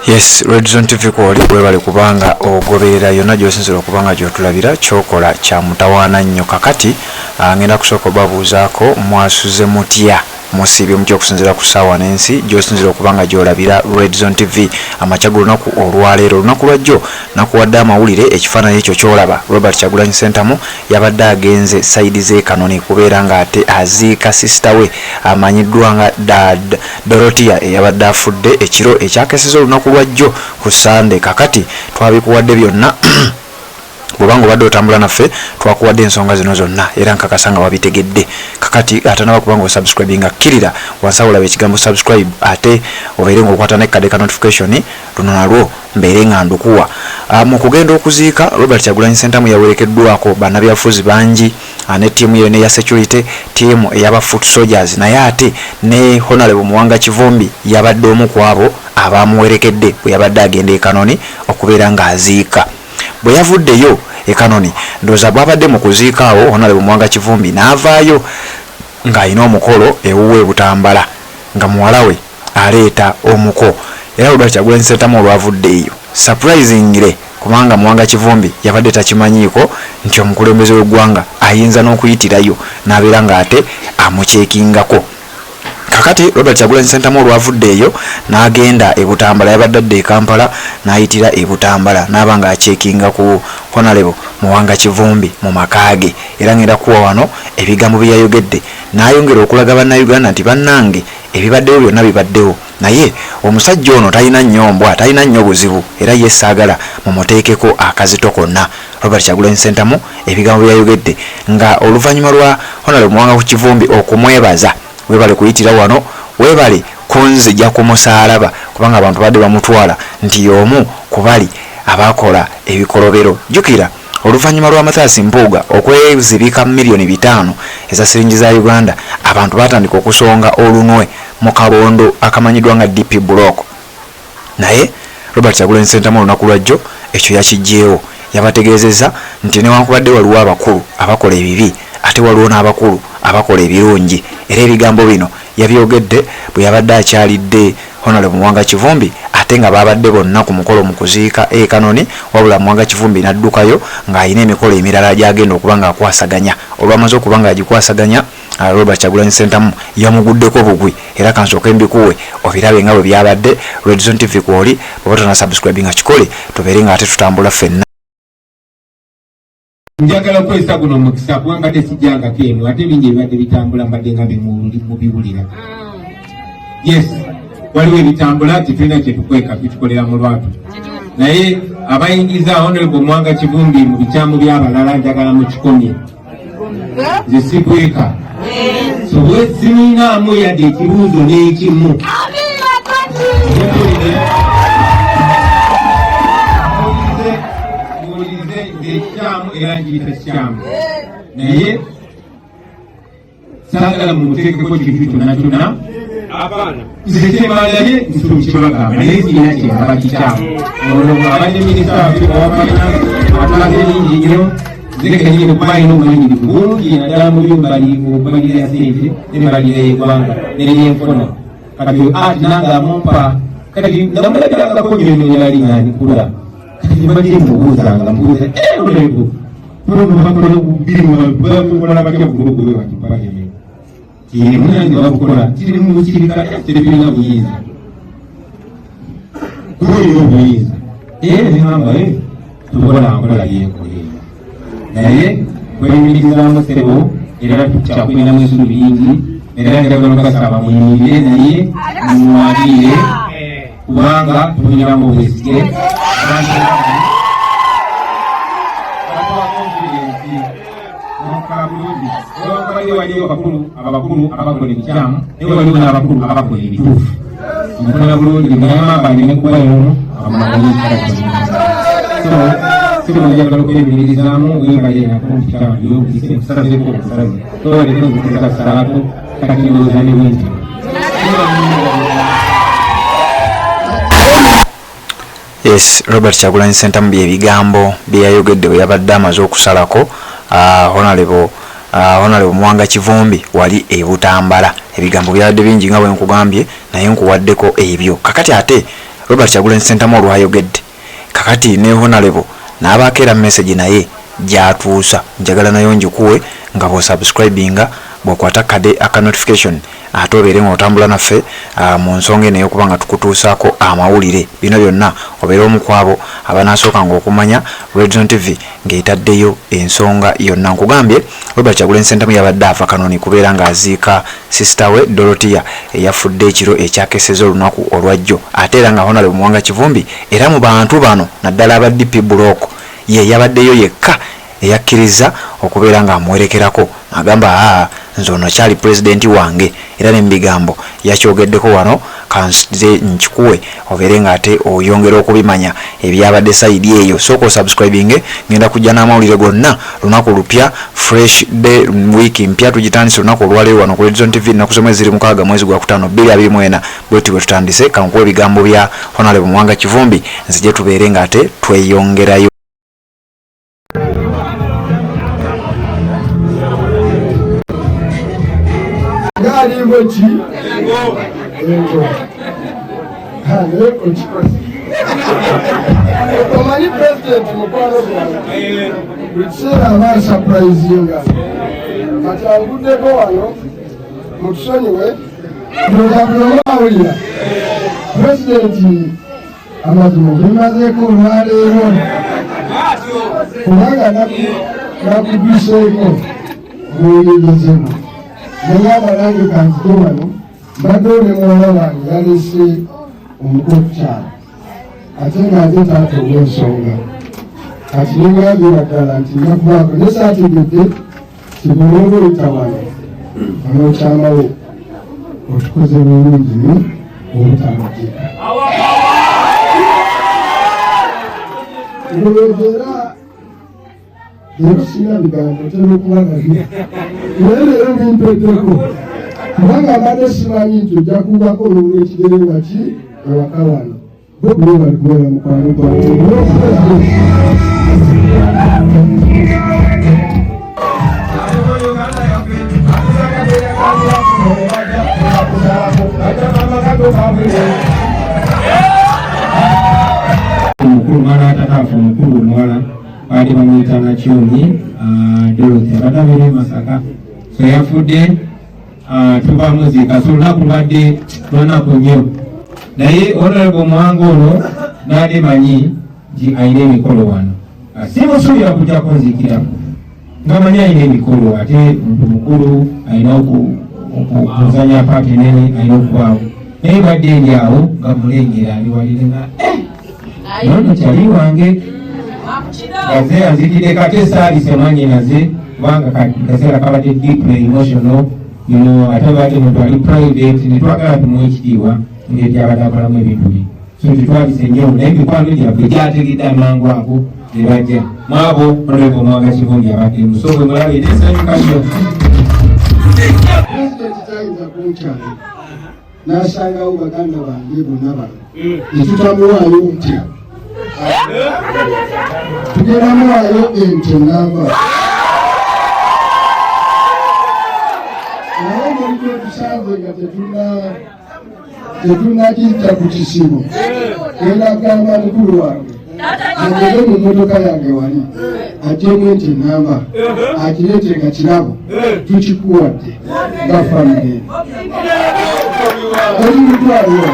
Yes, Red Zone TV kwoli webale kubanga ogoberera yonna gy'osinzira okubanga gy'otulabira kyokola kya mutawaana nnyo kakati ngenda kusooka babuuzaako mwasuze mutya musibye mutya okusinzira ku ssaawa n'ensi gy'osinzira okubanga gy'olabira Red Zone TV amakya g'olunaku olwaleero olunaku lwajjo nakuwadde amawulire ekifaananyi ekyo kyolaba Robert Kyagulanyi Ssentamu yabadde agenze sayidi z'e Kanoni kubeera ng'ate aziika sisita we amanyiddwa nga Dorotia eyabadde afudde ekiro ekyakeseza olunaku lwajjo ku Sande kakati twabikuwadde byonna bwobanga obadde otambula naffe twakuwadde ensonga zino zonna era nkakasa nga wabitegedde kakati ate nabakubanga osubscribe nga kkirira wansi awo olaba ekigambo subscribe ate obeere ng'okwata nekkade ka notification luno nalwo mbeere nga ndukuwa mu kugenda okuziika Robert Kyagulanyi Ssentamu yawerekeddwako bannabyabufuzi bangi ne ttiimu yonna eya security ttiimu ey'aba foot soldiers naye ate ne Honorable Muwanga Kivumbi yabadde omu ku abo abaamuwerekedde bwe yabadde agenda e Kanoni okubeera ng'aziika bwe yavuddeyo e Kanoni ndowooza bwabadde mu kuziika awo Honorable Muwanga Kivumbi n'avaayo ng'alina omukolo ewuwe Butambala nga muwala we aleeta omuko era Robert Kyagulanyi Ssentamu olwavuddeeyo surprisingly kubanga Muwanga Kivumbi yabadde takimanyiiko nti omukulembeze w'eggwanga ayinza n'okuyitirayo n'abeera ng'ate amukyekingako kakati Robert Kyagulanyi Ssentamu olwavuddeeyo n'agenda e Butambala yabadde adda e Kampala n'ayitira e Butambala n'aba ng'acekinga ku Honorable Muwanga Kivumbi mu makaage era ngenda kuwa wano ebigambo bye yayogedde n'ayongera okulaga bannayuganda nti bannange ebibaddewo byonna bibaddewo naye omusajja ono talina nnyombwa talina nnyo buzibu era ye saagala mumuteekeko akazito konna Robert Kyagulanyi Ssentamu ebigambo bye yayogedde nga oluvannyuma lwa Honorable Muwanga Kivumbi okumwebaza webale kuyitira wano webale kunzija ku musaalaba kubanga abantu badde bamutwala nti y'omu ku bali abakola ebikolobero jjukira oluvannyuma lwa Mathias Mpuuga okwezibika miliyoni 5 eza siringi za Uganda abantu batandika okusonga olunwe mu kalondo akamanyiddwa nga DP Block naye Robert Kyagulanyi Ssentamu olunaku lwajjo ekyo yakijjeewo yabategeezezza nti newankubadde waliwo abakulu abakola ebibi ate waliwo n'abakulu abakola ebirungi era ebigambo bino yabyogedde bwe yabadde akyalidde Honorable Muwanga Kivumbi ate nga babadde bonna ku mukolo mu kuziika e Kanoni wabula Muwanga Kivumbi n'addukayo ng'alina emikolo emirala gy'agenda okuba ng'akwasaganya olwamaze okuba ng'agikwasaganya Robert Kyagulanyi Ssentamu yamuguddeko bugwi era kansooka embikuwe obirabe nga bwe byabadde Red Zone TV kwoli bw'oba tonasubscribe nga kikole tubeere ng'ate tutambula ffenna njagala kwesa guno mukisa kubanga tesijjanga kenu ate bingi ebibadde bitambula mbadde nga mubiwulira yes waliwo ebitambula tetulina kyetukweka tukikolera mu lwatu naye abayingiza Honorable Muwanga Kivumbi mu bikyamu by'abalala njagala mukikomye nze sikweka so bwe sininaamu yadde ekibuuzo n'ekimu ekyamu era ngiyita kyamu naye saagala mumuteekeko kintu kyonna kyonna nze kyemalaye nsitumukibagamba naye sirina kyengaba kikyamu olwo abadde minisita wafina atulaze nyingi nnyo nze kenyini okuba alina obumanyirivu bungi naddala mu by'okubalira sente n'embalira y'eggwanga n'ebyenfuna kati ati nange amumpa kati namulabirangako nnyonyonyali ng'anikula kati mbadde mubuuzanga mbuuza olego bakola batya bugogowe bati mpageme kiri munange babukola kiri mu kirika terefina buyinza kulina obuyinza nengamba tukola nkola yenkoleera naye kweyimirizamu sebo era tukyakulinamu esulu bingi era njagala okasaba muyimirire naye mumuwalire kubanga tulinamu obwesige waliwo abakulu abakola ebikyamu naye waliwo n'abakulu abakola ebituufu mukula bulungi ngayamamba alina kuba yomu so sikunajagala okweyimirizaamu wembalenakokikyamuyokusase nkusazeko omusazi towalina okutuka salaako kati ndowooza ne bwenti yes Robert Kyagulanyi Ssentamu byebigambo bye yayogedde bwe yabadde amaze okusalako Honorable Muwanga Kivumbi wali e Butambala ebigambo byabadde bingi nga bwe nkugambye naye nkuwaddeko ebyo kakati ate Robert Kyagulanyi Ssentamu olwayogedde kakati ne Honorable n'abakeera message naye gyatuusa njagala nayo njikuwe nga bw'osubscribinga bw'okwata kade aka notification ate obeere ng'otambula naffe mu nsonga eno ey'okuba nga tukutuusaako amawulire. Bino byonna obeere omu ku abo abanaasooka ng'okumanya Red Zone TV ng'etaddeyo ensonga yonna. Nkugambye Robert Kyagulanyi Ssentamu yabadde ava Kanoni kubeera ng'aziika sisita we Dorothea eyafudde ekiro ekyakeseza olunaku olwajjo, ate era nga Honorable Muwanga Kivumbi era mu bantu bano naddala aba DP Block ye yabaddeyo yekka eyakkiriza okubeera ng'amuwerekerako agamba nze ono kyali pulezidenti wange era n'ebigambo yakyogeddeko wano kanze nkikuwe obeere ng'ate oyongera okubimanya ebyabadde sayidi eyo. Sooka osubscribinge ngenda kujja n'amawulire gonna lunaku lupya fresh day week mpya tugitandise lunaku olwaleero wano ku Red Zone TV ennaku z'omwezi 16 mwezi gwa 5 2024 bwetyo bwe tutandise kankuwa ebigambo bya Honorable Muwanga Kivumbi nzije tubeere ng'ate tweyongerayo. Alibochi engo hale ochikosi komani president mukwano bwange biseera aba surprise yonga katangudeko wano mutusonyiwe nokabulomawulira president amazima bimazeeko olwaleero kubanga nakubiseeko muyigizemu nengamba nange kanzike wano mbadde ole muwala wange yalese omukokukyala ate ngaate taata olw'ensonga kati nengambira ddala nti nakubaako ne saategedde tibulooba oyita wano onookyamawo otukoze bulungi obutamugika ngologera leero sina bigambo tera okubalabira naye leero bimpeddeko kubanga mbadde simanyi nti ojja kubako olw'ekigere nga ki ewaka wano bo buli bali kubeera mukwano gwange omukulu mwana atataafu omukulu omuwala baali bamuyita Nakyoni Dorothea batabeere Masaka so yafudde tubamuziika so olunaku lubadde lwanaku nnyo naye Honorable Muwanga ono naali manyi nti alina emikolo wano simusuubira kujjako nzikirako ngamanyi alina emikolo ate muntu mukulu alina okuzanya paati enene alina okubaawo naye badde eri awo nga mulengera aliwalire nga nono kyali wange Gaze azikide kate sali semanyi naze kubanga kaseera kabadde deeply emotional atebadde muntu ali private netwagala tumuwa ekitiibwa ngeri abadde akolamu ebintu bye so tetwabise nnyo naye mikwano gyaffe gyategedde amangu ago ne bajja mwabo Honorable Muwanga Kivumbi abadde musobwe mulabe nesanyuka nnyo pulezidenti tayinza kunkyala n'asangawo baganda bange bonna bano netutamuwaayo ntya tugenda muwaayo ente namba naye muliko tusanze nga tetunakiyita ku kisibo genda kugamba mukulu wange agende mu mmotoka yange wali agyemu ente namba akireete nga kirabo tukikuwadde nga famire oli mutwaliro